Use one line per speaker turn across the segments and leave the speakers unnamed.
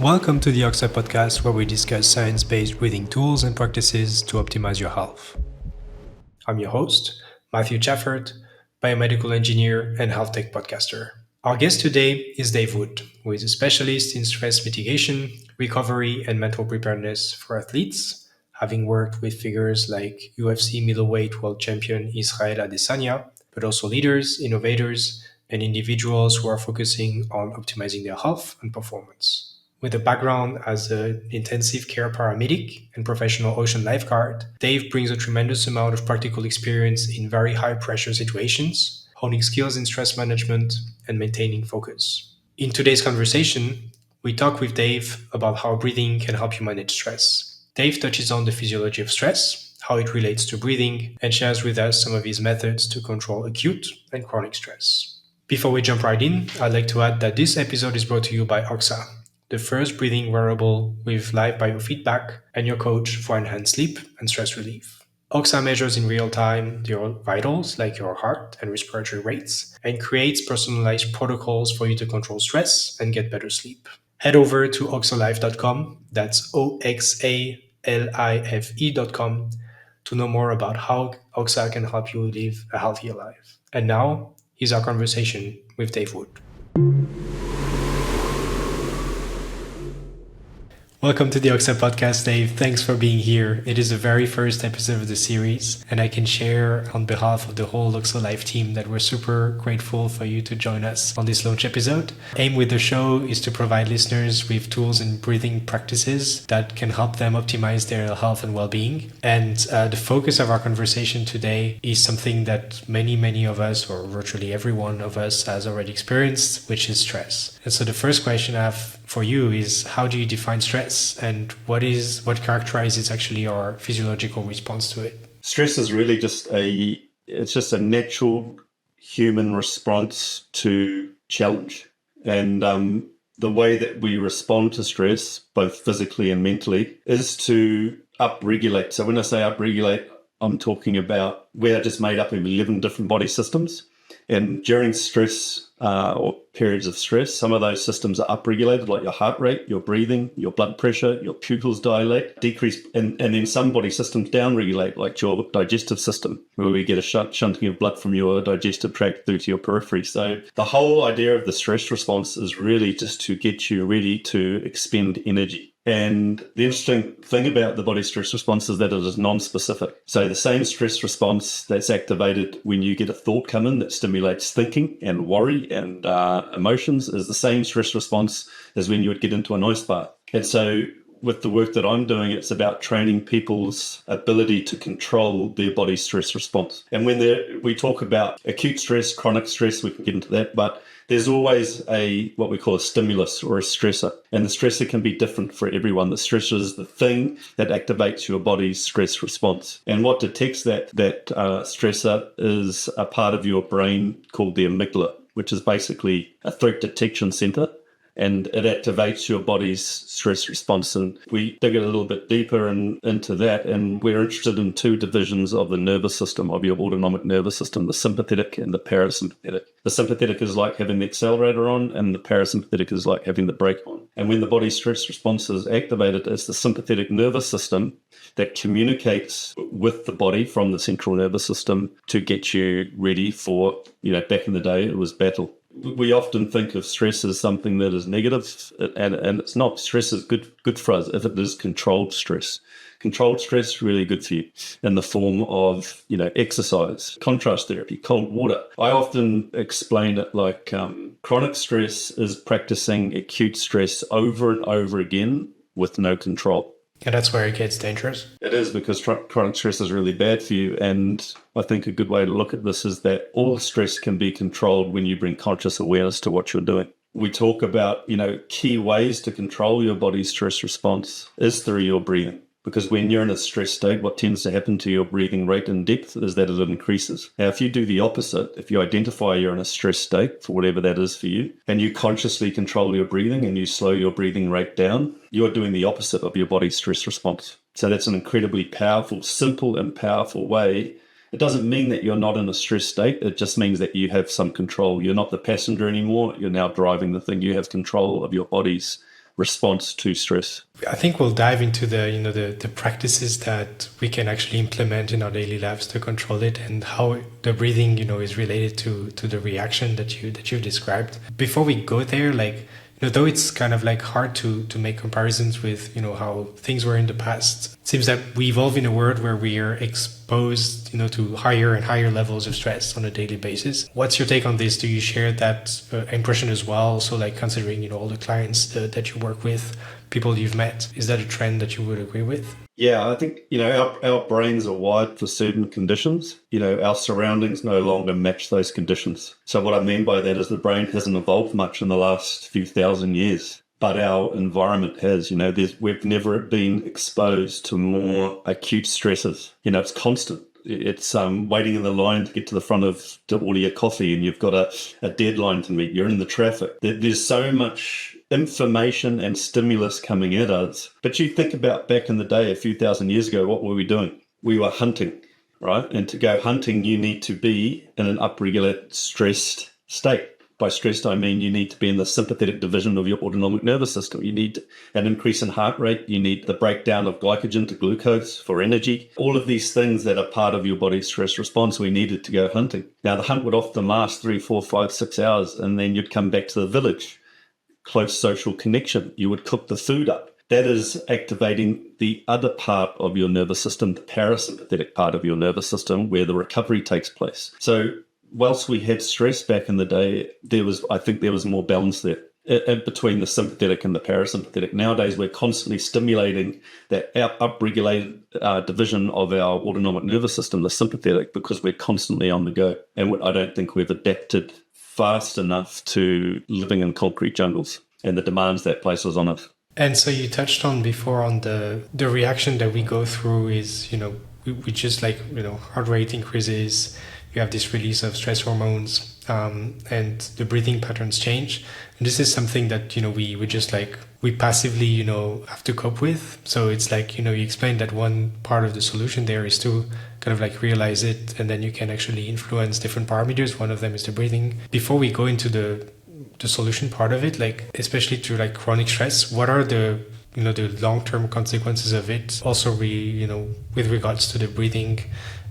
Welcome to the Oxa podcast, where we discuss science-based breathing tools and practices to optimize your health. I'm your host, Matthew Chafford, biomedical engineer and health tech podcaster. Our guest today is Dave Wood, who is a specialist in stress mitigation, recovery, and mental preparedness for athletes, having worked with figures like UFC middleweight world champion Israel Adesanya, but also leaders, innovators, and individuals who are focusing on optimizing their health and performance. With a background as an intensive care paramedic and professional ocean lifeguard, Dave brings a tremendous amount of practical experience in very high pressure situations, honing skills in stress management and maintaining focus. In today's conversation, we talk with Dave about how breathing can help you manage stress. Dave touches on the physiology of stress, how it relates to breathing, and shares with us some of his methods to control acute and chronic stress. Before we jump right in, I'd like to add that this episode is brought to you by Oxa, the first breathing wearable with live biofeedback and your coach for enhanced sleep and stress relief. Oxa measures in real time your vitals, like your heart and respiratory rates, and creates personalized protocols for you to control stress and get better sleep. Head over to oxalife.com, that's OXALIFE.com, to know more about how Oxa can help you live a healthier life. And now, here's our conversation with Dave Wood. Welcome to the Oxa podcast, Dave. Thanks for being here. It is the very first episode of the series, and I can share on behalf of the whole Oxa Life team that we're super grateful for you to join us on this launch episode. Aim with the show is to provide listeners with tools and breathing practices that can help them optimize their health and well-being. And the focus of our conversation today is something that many of us, or virtually every one of us, has already experienced, which is stress. And so the first question I have for you is, how do you define stress, and what characterizes actually our physiological response to it?
Stress is really just a natural human response to challenge. And the way that we respond to stress, both physically and mentally, is to upregulate. So when I say upregulate, I'm talking about we're just made up of 11 different body systems. And during stress or periods of stress, some of those systems are upregulated, like your heart rate, your breathing, your blood pressure, your pupils dilate, decrease, and then some body systems downregulate, like your digestive system, where we get a shunting of blood from your digestive tract through to your periphery. So the whole idea of the stress response is really just to get you ready to expend energy. And the interesting thing about the body stress response is that it is non-specific. So the same stress response that's activated when you get a thought come in that stimulates thinking and worry and emotions is the same stress response as when you would get into an ice bath. And so with the work that I'm doing, it's about training people's ability to control their body stress response. And when we talk about acute stress, chronic stress, we can get into that, but there's always what we call a stimulus or a stressor. And the stressor can be different for everyone. The stressor is the thing that activates your body's stress response. And what detects that stressor is a part of your brain called the amygdala, which is basically a threat detection center. And it activates your body's stress response. And we dig a little bit deeper into that. And we're interested in two divisions of the nervous system, of your autonomic nervous system, the sympathetic and the parasympathetic. The sympathetic is like having the accelerator on, and the parasympathetic is like having the brake on. And when the body's stress response is activated, it's the sympathetic nervous system that communicates with the body from the central nervous system to get you ready for, back in the day, it was battle. We often think of stress as something that is negative, and it's not. Stress is good for us if it is controlled stress. Controlled stress really good for you in the form of, exercise, contrast therapy, cold water. I often explain it like chronic stress is practicing acute stress over and over again with no control.
And that's where it gets dangerous.
It is, because chronic stress is really bad for you. And I think a good way to look at this is that all stress can be controlled when you bring conscious awareness to what you're doing. We talk about, key ways to control your body's stress response is through your breathing. Because when you're in a stress state, what tends to happen to your breathing rate and depth is that it increases. Now, if you do the opposite, if you identify you're in a stress state, for whatever that is for you, and you consciously control your breathing and you slow your breathing rate down, you're doing the opposite of your body's stress response. So that's an incredibly powerful, simple and powerful way. It doesn't mean that you're not in a stress state. It just means that you have some control. You're not the passenger anymore. You're now driving the thing. You have control of your body's response to stress.
I think we'll dive into the practices that we can actually implement in our daily lives to control it, and how the breathing is related to the reaction that you've described. Before we go there, though it's kind of hard to make comparisons with how things were in the past, it seems that we evolve in a world where we are exposed to higher and higher levels of stress on a daily basis. What's your take on this? Do you share that impression as well? So considering all the clients that you work with, people you've met, is that a trend that you would agree with?
Yeah, I think, our brains are wired for certain conditions. Our surroundings no longer match those conditions. So what I mean by that is the brain hasn't evolved much in the last few thousand years, but our environment has. We've never been exposed to more acute stresses. It's constant. It's waiting in the line to get to the front to order your coffee, and you've got a deadline to meet. You're in the traffic. There's so much information and stimulus coming at us. But you think about back in the day, a few thousand years ago, what were we doing? We were hunting, right? And to go hunting, you need to be in an upregulated, stressed state. By stressed, I mean you need to be in the sympathetic division of your autonomic nervous system. You need an increase in heart rate. You need the breakdown of glycogen to glucose for energy. All of these things that are part of your body's stress response, we needed to go hunting. Now, the hunt would often last 3, 4, 5, 6 hours, and then you'd come back to the village. Close social connection. You would cook the food up. That is activating the other part of your nervous system, the parasympathetic part of your nervous system, where the recovery takes place. So whilst we had stress back in the day, I think there was more balance there between the sympathetic and the parasympathetic. Nowadays, we're constantly stimulating that upregulated division of our autonomic nervous system, the sympathetic, because we're constantly on the go. And I don't think we've adapted fast enough to living in concrete jungles and the demands that places on us.
And so you touched on before on the reaction that we go through is, we just heart rate increases, you have this release of stress hormones, and the breathing patterns change. And this is something that, we passively, have to cope with. So it's you explained that one part of the solution there is to kind of realize it, and then you can actually influence different parameters. One of them is the breathing. Before we go into the solution part of it, especially to chronic stress, what are the long-term consequences of it? Also, with regards to the breathing,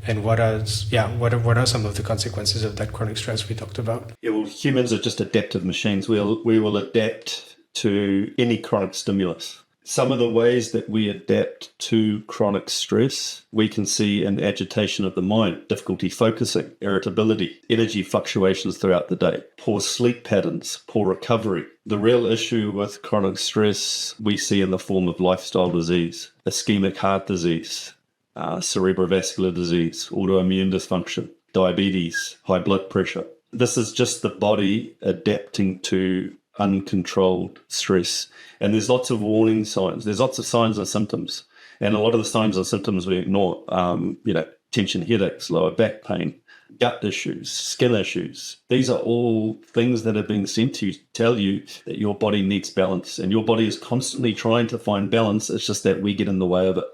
and what are some of the consequences of that chronic stress we talked about?
Yeah, well, humans are just adaptive machines. We will adapt to any chronic stimulus. Some of the ways that we adapt to chronic stress, we can see in agitation of the mind, difficulty focusing, irritability, energy fluctuations throughout the day, poor sleep patterns, poor recovery. The real issue with chronic stress we see in the form of lifestyle disease, ischemic heart disease, cerebrovascular disease, autoimmune dysfunction, diabetes, high blood pressure. This is just the body adapting to uncontrolled stress. And there's lots of warning signs. There's lots of signs and symptoms. And a lot of the signs and symptoms we ignore, tension headaches, lower back pain, gut issues, skin issues. These are all things that are being sent to you to tell you that your body needs balance. And your body is constantly trying to find balance. It's just that we get in the way of it.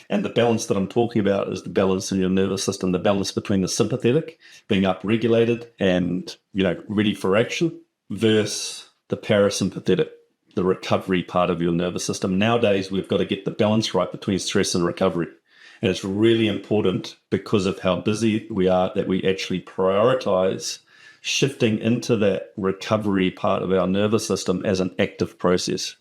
And the balance that I'm talking about is the balance in your nervous system, the balance between the sympathetic, being upregulated and, ready for action, versus the parasympathetic, the recovery part of your nervous system. Nowadays, we've got to get the balance right between stress and recovery. And it's really important because of how busy we are that we actually prioritize shifting into that recovery part of our nervous system as an active process.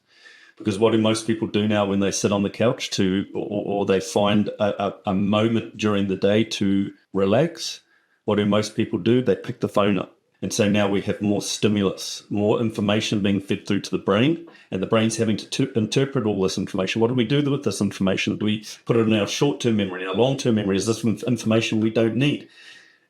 Because what do most people do now when they sit on the couch or they find a moment during the day to relax? What do most people do? They pick the phone up. And so now we have more stimulus, more information being fed through to the brain, and the brain's having to interpret all this information. What do we do with this information? Do we put it in our short-term memory, our long-term memory? Is this information we don't need?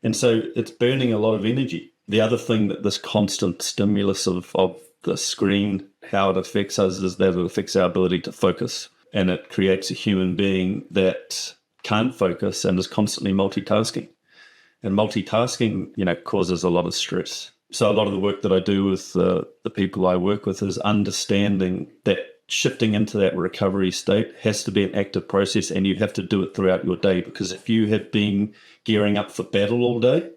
And so it's burning a lot of energy. The other thing that this constant stimulus of the screen, how it affects us, is that it affects our ability to focus. And it creates a human being that can't focus and is constantly multitasking. And multitasking, causes a lot of stress. So a lot of the work that I do with the people I work with is understanding that shifting into that recovery state has to be an active process, and you have to do it throughout your day, because if you have been gearing up for battle all day,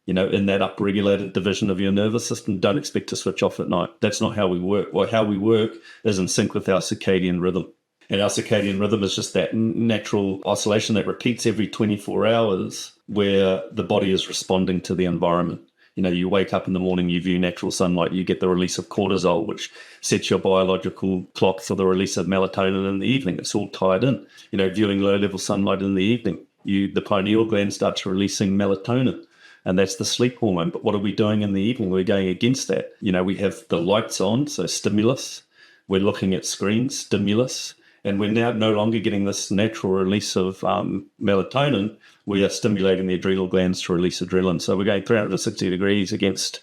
in that upregulated division of your nervous system. Don't expect to switch off at night. That's not how we work. Well, how we work is in sync with our circadian rhythm. And our circadian rhythm is just that natural oscillation that repeats every 24 hours where the body is responding to the environment. You wake up in the morning, you view natural sunlight, you get the release of cortisol, which sets your biological clock for the release of melatonin in the evening. It's all tied in. Viewing low-level sunlight in the evening, the pineal gland starts releasing melatonin, and that's the sleep hormone. But what are we doing in the evening? We're going against that. We have the lights on, so stimulus. We're looking at screens, stimulus. And we're now no longer getting this natural release of melatonin. We are stimulating the adrenal glands to release adrenaline. So we're going 360 degrees against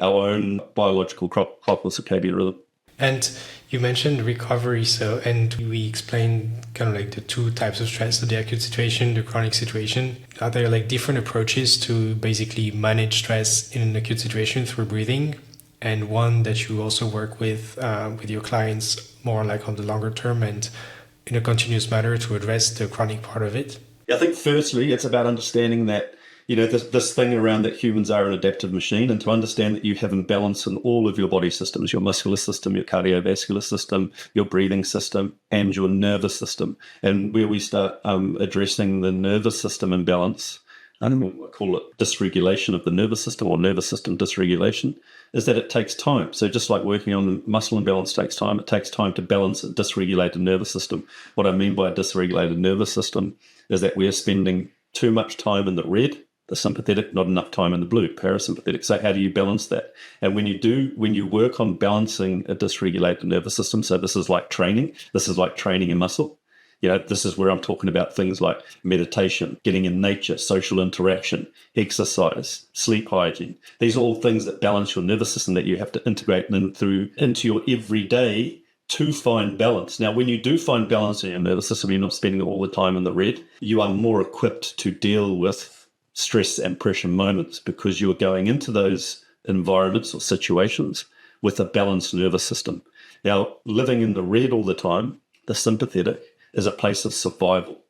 our own biological clock or circadian rhythm.
And you mentioned recovery, and we explained kind of like the two types of stress, so the acute situation, the chronic situation. Are there like different approaches to basically manage stress in an acute situation through breathing? And one that you also work with your clients more like on the longer term and in a continuous manner to address the chronic part of it?
I think firstly, it's about understanding that, this thing around that humans are an adaptive machine, and to understand that you have imbalance in all of your body systems, your muscular system, your cardiovascular system, your breathing system, and your nervous system. And where we start addressing the nervous system imbalance, I call it dysregulation of the nervous system or nervous system dysregulation, is that it takes time. So just like working on muscle imbalance takes time, it takes time to balance a dysregulated nervous system. What I mean by a dysregulated nervous system is that we are spending too much time in the red, the sympathetic, not enough time in the blue, parasympathetic. So how do you balance that? And when you work on balancing a dysregulated nervous system, so this is like training a muscle. This is where I'm talking about things like meditation, getting in nature, social interaction, exercise, sleep hygiene. These are all things that balance your nervous system that you have to integrate into your everyday to find balance. Now, when you do find balance in your nervous system, you're not spending all the time in the red. You are more equipped to deal with stress and pressure moments because you're going into those environments or situations with a balanced nervous system. Now, living in the red all the time, the sympathetic, is a place of survival.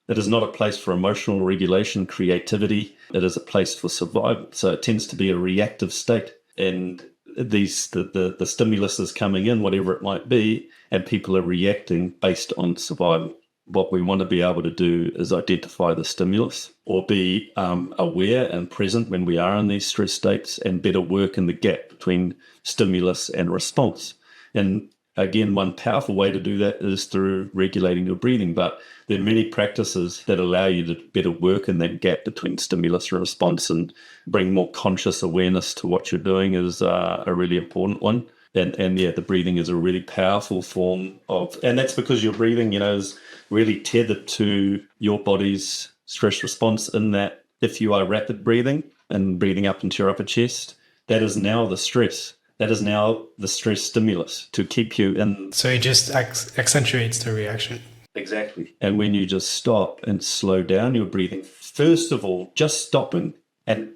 It is not a place for emotional regulation, creativity. It is a place for survival. So it tends to be a reactive state. And the stimulus is coming in, whatever it might be, and people are reacting based on survival. What we want to be able to do is identify the stimulus or be aware and present when we are in these stress states and better work in the gap between stimulus and response. And again, one powerful way to do that is through regulating your breathing, but there are many practices that allow you to better work in that gap between stimulus and response and bring more conscious awareness to what you're doing is a really important one. And the breathing is a really powerful form of, and that's because your breathing, is really tethered to your body's stress response in that if you are rapid breathing and breathing up into your upper chest, that is now the stress. That is now the stress stimulus to keep you in.
So it just accentuates the reaction.
Exactly. And when you just stop and slow down your breathing, first of all, just stopping and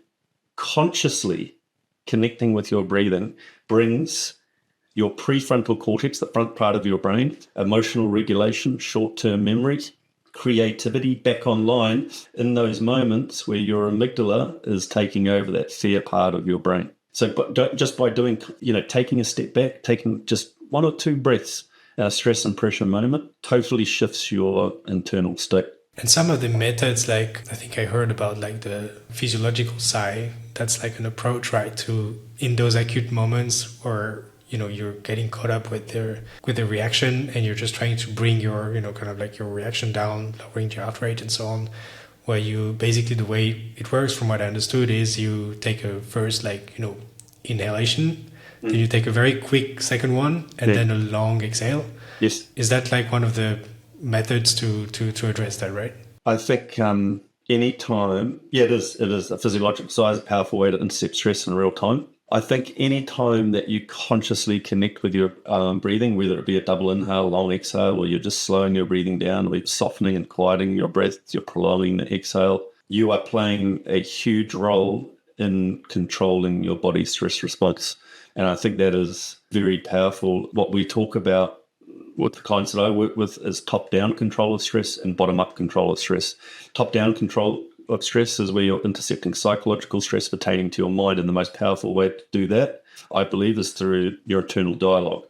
consciously connecting with your breathing brings your prefrontal cortex, the front part of your brain, emotional regulation, short-term memory, creativity back online in those moments where your amygdala is taking over that fear part of your brain. So just by doing, taking a step back, taking just one or two breaths in a stress and pressure moment, totally shifts your internal state.
And some of the methods, like I think I heard about like the physiological side, that's like an approach, right, to in those acute moments where, you're getting caught up with the reaction and you're just trying to bring your, kind of like your reaction down, lowering your heart rate and so on. Where you basically, the way it works from what I understood is you take a first inhalation, then you take a very quick second one and then a long exhale.
Yes.
Is that like one of the methods to address that, right?
I think any time, it is a physiological size, a powerful way to intercept stress in real time. I think any time that you consciously connect with your breathing, whether it be a double inhale, long exhale, or you're just slowing your breathing down, or you're softening and quieting your breath, you're prolonging the exhale, you are playing a huge role in controlling your body's stress response. And I think that is very powerful. What we talk about with the clients that I work with is top-down control of stress and bottom-up control of stress. Top-down control of stress is where you're intercepting psychological stress pertaining to your mind. And the most powerful way to do that, I believe, is through your internal dialogue,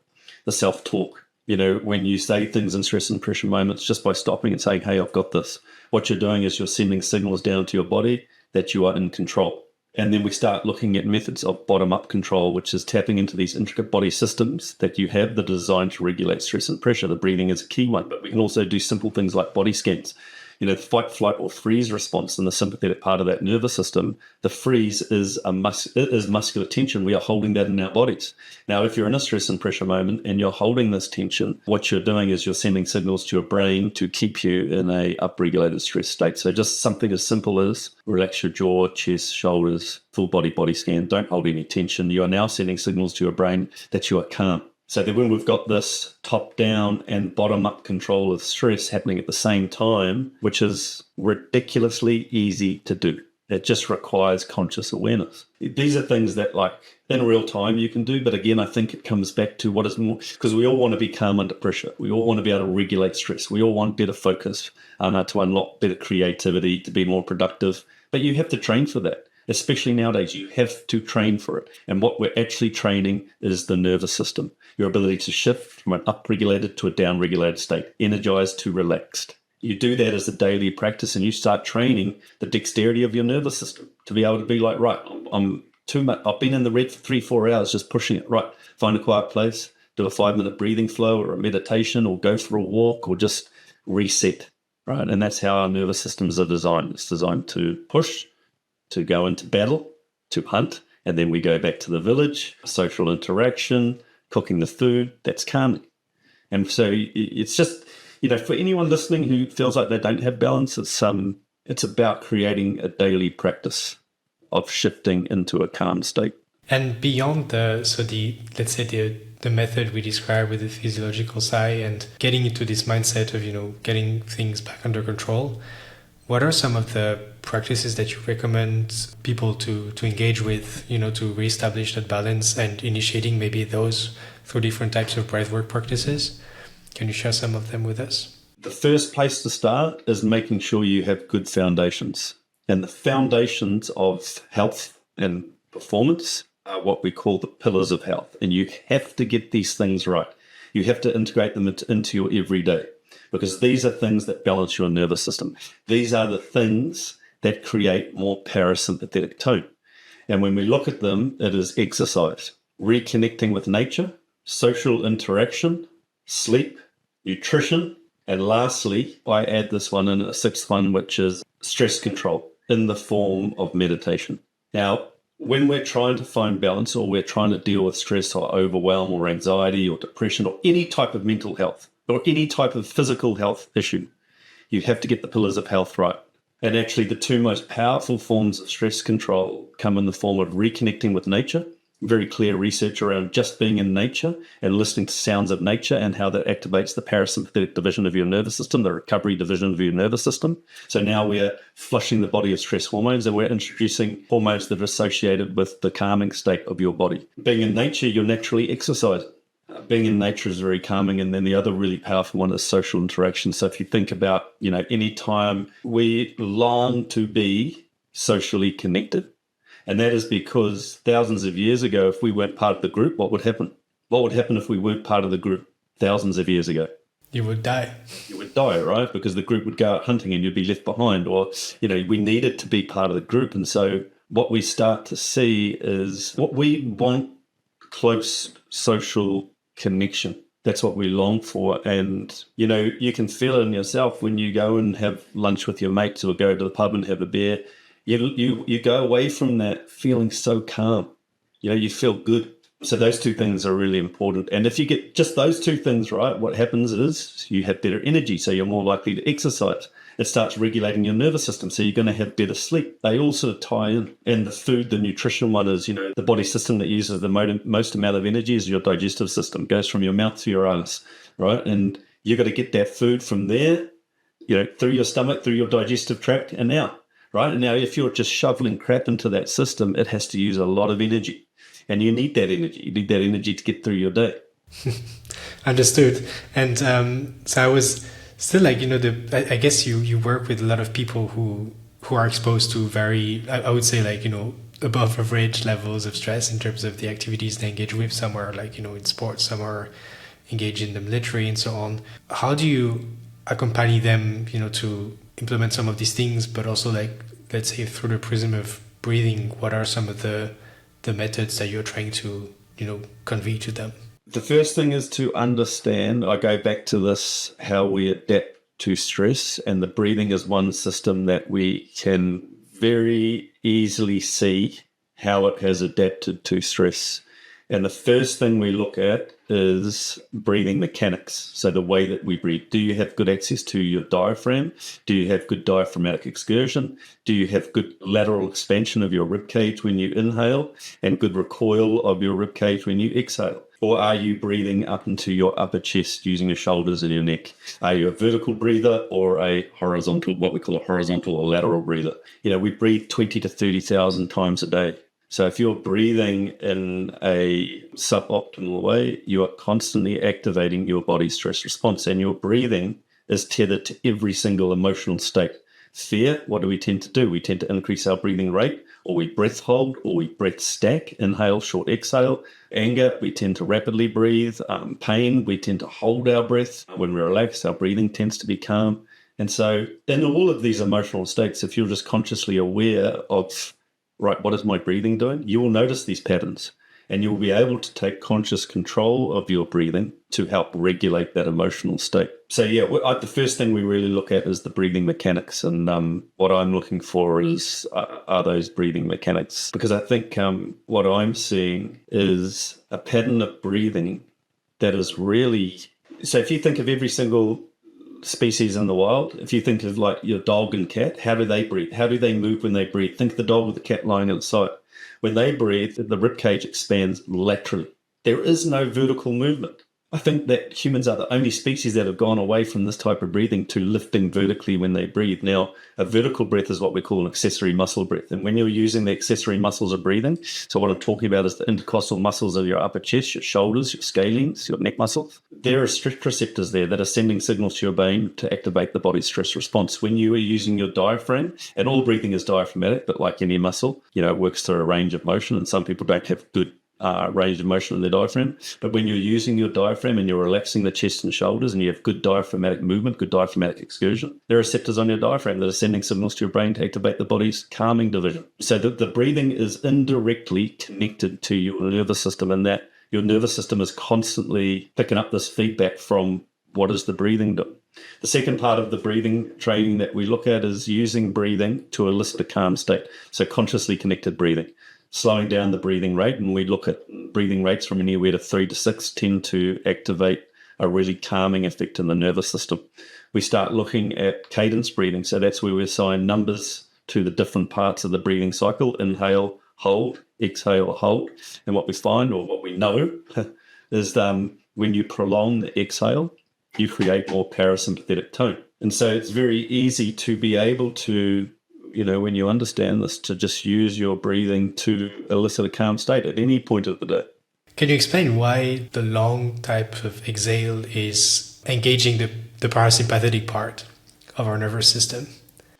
the self-talk. When you say things in stress and pressure moments, just by stopping and saying, hey, I've got this, what you're doing is you're sending signals down to your body that you are in control. And then we start looking at methods of bottom-up control, which is tapping into these intricate body systems that you have that are designed to regulate stress and pressure. The breathing is a key one, but we can also do simple things like body scans. The fight, flight, or freeze response in the sympathetic part of that nervous system, the freeze is muscular tension. We are holding that in our bodies. Now, if you're in a stress and pressure moment and you're holding this tension, what you're doing is you're sending signals to your brain to keep you in a upregulated stress state. So just something as simple as relax your jaw, chest, shoulders, full body scan. Don't hold any tension. You are now sending signals to your brain that you are calm. So that when we've got this top-down and bottom-up control of stress happening at the same time, which is ridiculously easy to do. It just requires conscious awareness. These are things that, like, in real time you can do, but again, I think it comes back to what is more, because we all want to be calm under pressure. We all want to be able to regulate stress. We all want better focus, to unlock better creativity, to be more productive. But you have to train for that. Especially nowadays, you have to train for it. And what we're actually training is the nervous system, your ability to shift from an upregulated to a downregulated state, energized to relaxed. You do that as a daily practice and you start training the dexterity of your nervous system to be able to be like, right, I'm too much. I've been in the red for 3-4 hours just pushing it. Right, find a quiet place, do a 5-minute breathing flow or a meditation or go for a walk or just reset, right? And that's how our nervous systems are designed. It's designed to push, to go into battle, to hunt, and then we go back to the village, social interaction, cooking the food, that's calming. And so it's just, for anyone listening who feels like they don't have balance, it's about creating a daily practice of shifting into a calm state.
And beyond let's say the method we described with the physiological side and getting into this mindset of, getting things back under control, what are some of the practices that you recommend people to engage with, to reestablish that balance and initiating maybe those through different types of breathwork practices? Can you share some of them with us?
The first place to start is making sure you have good foundations. And the foundations of health and performance are what we call the pillars of health. And you have to get these things right. You have to integrate them into your everyday, because these are things that balance your nervous system. These are the things that create more parasympathetic tone. And when we look at them, it is exercise, reconnecting with nature, social interaction, sleep, nutrition, and lastly, I add this one in, a sixth one, which is stress control in the form of meditation. Now, when we're trying to find balance or we're trying to deal with stress or overwhelm or anxiety or depression or any type of mental health or any type of physical health issue, you have to get the pillars of health right. And actually, the two most powerful forms of stress control come in the form of reconnecting with nature. Very clear research around just being in nature and listening to sounds of nature and how that activates the parasympathetic division of your nervous system, the recovery division of your nervous system. So now we're flushing the body of stress hormones and we're introducing hormones that are associated with the calming state of your body. Being in nature, you're naturally exercising. Being in nature is very calming. And then the other really powerful one is social interaction. So if you think about, any time we long to be socially connected, and that is because thousands of years ago, if we weren't part of the group, what would happen? What would happen if we weren't part of the group thousands of years ago?
You would die.
You would die, right? Because the group would go out hunting and you'd be left behind. Or, we needed to be part of the group. And so what we start to see is what we want, close social connection. That's what we long for. And, you can feel it in yourself when you go and have lunch with your mates or go to the pub and have a beer. You go away from that feeling so calm. You feel good. So those two things are really important. And if you get just those two things right, what happens is you have better energy. So you're more likely to exercise. It starts regulating your nervous system. So you're going to have better sleep. They all sort of tie in. And the food, the nutrition one is, the body system that uses the most amount of energy is your digestive system. It goes from your mouth to your anus, right? And you've got to get that food from there, through your stomach, through your digestive tract and out. Right? And now if you're just shoveling crap into that system, it has to use a lot of energy. And you need that energy. You need that energy to get through your day.
Understood. And so I was still like, I guess you work with a lot of people who who are exposed to very, I would say, like, above average levels of stress in terms of the activities they engage with. Some are like, in sports, some are engaged in the military and so on. How do you accompany them, to implement some of these things, but also, like, let's say through the prism of breathing, what are some of the methods that you're trying to, convey to them?
The first thing is to understand, I go back to this, how we adapt to stress, and the breathing is one system that we can very easily see how it has adapted to stress. And the first thing we look at is breathing mechanics. So the way that we breathe. Do you have good access to your diaphragm? Do you have good diaphragmatic excursion? Do you have good lateral expansion of your rib cage when you inhale and good recoil of your rib cage when you exhale? Or are you breathing up into your upper chest using your shoulders and your neck? Are you a vertical breather or a horizontal, what we call a horizontal or lateral breather? We breathe 20 to 30,000 times a day. So if you're breathing in a suboptimal way, you are constantly activating your body's stress response, and your breathing is tethered to every single emotional state. Fear, what do we tend to do? We tend to increase our breathing rate, or we breath hold, or we breath stack, inhale, short exhale. Anger, we tend to rapidly breathe. Pain, we tend to hold our breath. When we relax, our breathing tends to be calm. And so in all of these emotional states, if you're just consciously aware of, right, what is my breathing doing? You will notice these patterns, and you'll be able to take conscious control of your breathing to help regulate that emotional state. So yeah, the first thing we really look at is the breathing mechanics, and what I'm looking for is are those breathing mechanics, because I think what I'm seeing is a pattern of breathing that is really, so if you think of every single species in the wild, if you think of like your dog and cat, how do they breathe? How do they move when they breathe? Think of the dog with the cat lying on its side. When they breathe, the rib cage expands laterally. There is no vertical movement. I think that humans are the only species that have gone away from this type of breathing to lifting vertically when they breathe. Now, a vertical breath is what we call an accessory muscle breath. And when you're using the accessory muscles of breathing, so what I'm talking about is the intercostal muscles of your upper chest, your shoulders, your scalenes, your neck muscles. There are stress receptors there that are sending signals to your brain to activate the body's stress response. When you are using your diaphragm, and all breathing is diaphragmatic, but like any muscle, it works through a range of motion, and some people don't have good range of motion in the diaphragm. But when you're using your diaphragm and you're relaxing the chest and shoulders and you have good diaphragmatic movement, good diaphragmatic excursion, there are receptors on your diaphragm that are sending signals to your brain to activate the body's calming division. So the breathing is indirectly connected to your nervous system, and that your nervous system is constantly picking up this feedback from what is the breathing doing. The second part of the breathing training that we look at is using breathing to elicit a calm state. So consciously connected breathing. Slowing down the breathing rate, and we look at breathing rates from anywhere to 3 to 6 tend to activate a really calming effect in the nervous system. We start looking at cadence breathing, so that's where we assign numbers to the different parts of the breathing cycle: inhale, hold, exhale, hold. And what we find, or what we know, is when you prolong the exhale, you create more parasympathetic tone. And so it's very easy to be able to, when you understand this, to just use your breathing to elicit a calm state at any point of the day.
Can you explain why the long type of exhale is engaging the parasympathetic part of our nervous system?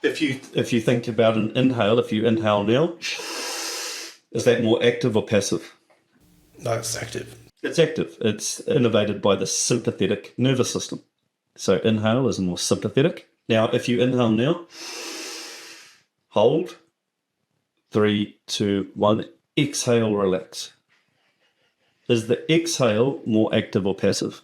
If you think about an inhale, if you inhale now, is that more active or passive?
No, it's active.
It's active. It's innervated by the sympathetic nervous system. So inhale is more sympathetic. Now, if you inhale now, hold, 3, 2, 1, exhale, relax. Is the exhale more active or passive?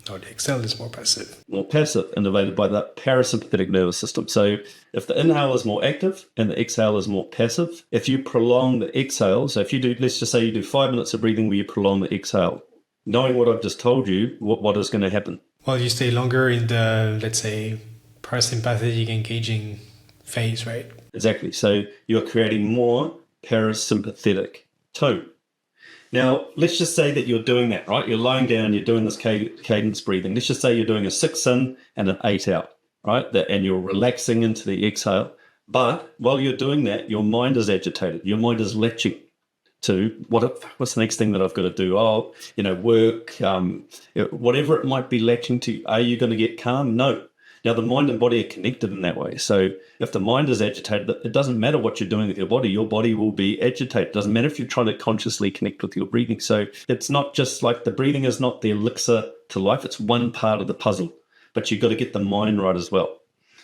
No, the exhale is more passive.
More passive, innervated by the parasympathetic nervous system. So if the inhale is more active and the exhale is more passive, if you prolong the exhale, so if you do, let's just say you do 5 minutes of breathing where you prolong the exhale, knowing what I've just told you, what is going to happen?
Well, you stay longer in the, let's say, parasympathetic engaging phase, right?
Exactly. So you're creating more parasympathetic tone. Now, let's just say that you're doing that, right? You're lying down, you're doing this cadence breathing. Let's just say you're doing a 6 in and an 8 out, right? And you're relaxing into the exhale. But while you're doing that, your mind is agitated. Your mind is latching to what's the next thing that I've got to do? Work, whatever it might be latching to. Are you going to get calm? No. Now, the mind and body are connected in that way. So if the mind is agitated, it doesn't matter what you're doing with your body will be agitated. It doesn't matter if you're trying to consciously connect with your breathing. So it's not just like the breathing is not the elixir to life. It's one part of the puzzle, but you've got to get the mind right as well.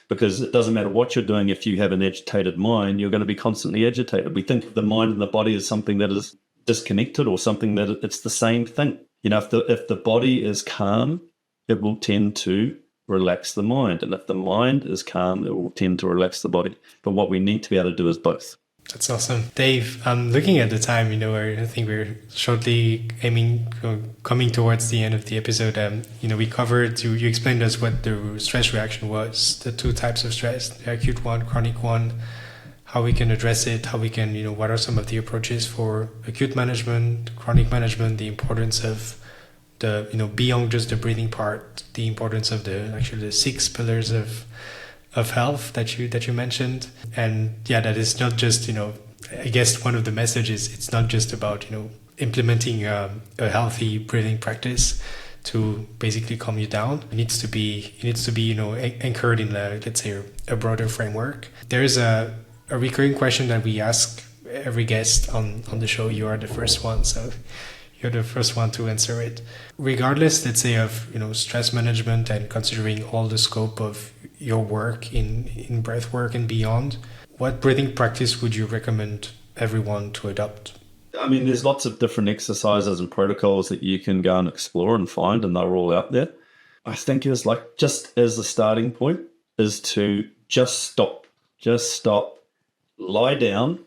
Because it doesn't matter what you're doing. If you have an agitated mind, you're going to be constantly agitated. We think of the mind and the body as something that is disconnected or something that it's the same thing. If the body is calm, it will tend to relax the mind. And if the mind is calm, it will tend to relax the body. But what we need to be able to do is both.
That's awesome. Dave, looking at the time, I think we're shortly coming towards the end of the episode. We covered, you explained to us what the stress reaction was, the two types of stress, the acute one, chronic one, how we can address it, how we can, what are some of the approaches for acute management, chronic management, the importance of the, beyond just the breathing part, the importance of the 6 pillars of health that you mentioned. And yeah, that is not just, I guess one of the messages, it's not just about, implementing a healthy breathing practice to basically calm you down. It needs to be, anchored in let's say a broader framework. There is a recurring question that we ask every guest on the show. You are the first one, so you're the first one to answer it. Regardless, let's say, of stress management and considering all the scope of your work in breath work and beyond, what breathing practice would you recommend everyone to adopt?
I mean, there's lots of different exercises and protocols that you can go and explore and find, and they're all out there. I think it's like, just as a starting point, is to just stop, lie down,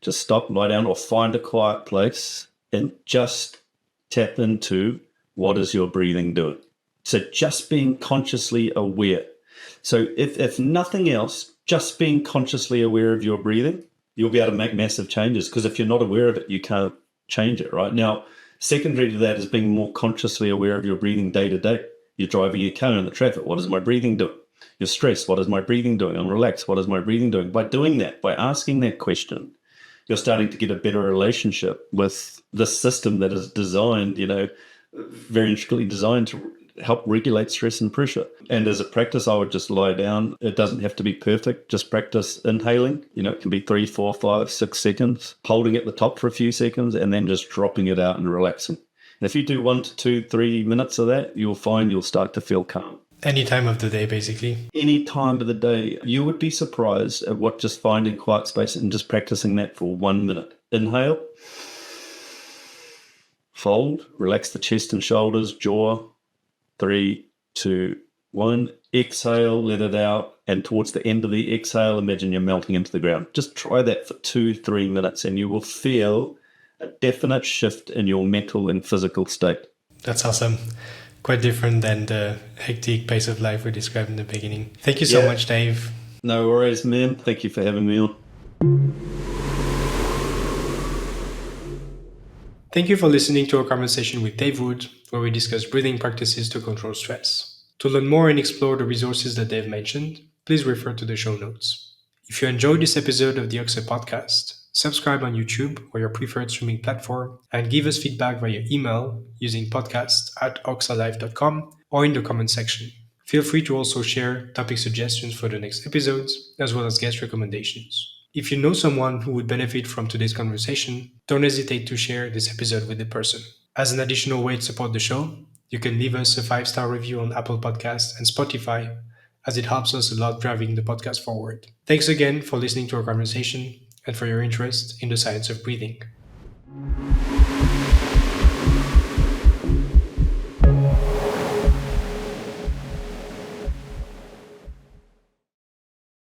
or find a quiet place and just tap into what is your breathing doing. So just being consciously aware. So if nothing else, just being consciously aware of your breathing, you'll be able to make massive changes, because if you're not aware of it, you can't change it, right? Now, secondary to that is being more consciously aware of your breathing day to day. You're driving your car in the traffic. What is my breathing doing? You're stressed. What is my breathing doing? I'm relaxed. What is my breathing doing? By doing that, by asking that question, you're starting to get a better relationship with this system that is designed, very intricately designed to help regulate stress and pressure. And as a practice, I would just lie down. It doesn't have to be perfect. Just practice inhaling. It can be 3, 4, 5, 6 seconds, holding at the top for a few seconds, and then just dropping it out and relaxing. And if you do 1 to 2, 3 minutes of that, you'll find you'll start to feel calm.
Any time of the day, basically.
Any time of the day. You would be surprised at what just finding quiet space and just practicing that for 1 minute. Inhale. Fold. Relax the chest and shoulders, jaw. 3, 2, 1. Exhale, let it out. And towards the end of the exhale, imagine you're melting into the ground. Just try that for 2-3 minutes and you will feel a definite shift in your mental and physical state.
That's awesome. Quite different than the hectic pace of life we described in the beginning. Thank you so much, Dave.
No worries, man. Thank you for having me on.
Thank you for listening to our conversation with Dave Wood, where we discuss breathing practices to control stress. To learn more and explore the resources that Dave mentioned, please refer to the show notes. If you enjoyed this episode of the Oxa podcast, subscribe on YouTube or your preferred streaming platform, and give us feedback via email using podcast@oxalife.com or in the comment section. Feel free to also share topic suggestions for the next episodes, as well as guest recommendations. If you know someone who would benefit from today's conversation, don't hesitate to share this episode with the person. As an additional way to support the show, you can leave us a 5-star review on Apple Podcasts and Spotify, as it helps us a lot driving the podcast forward. Thanks again for listening to our conversation and for your interest in the science of breathing.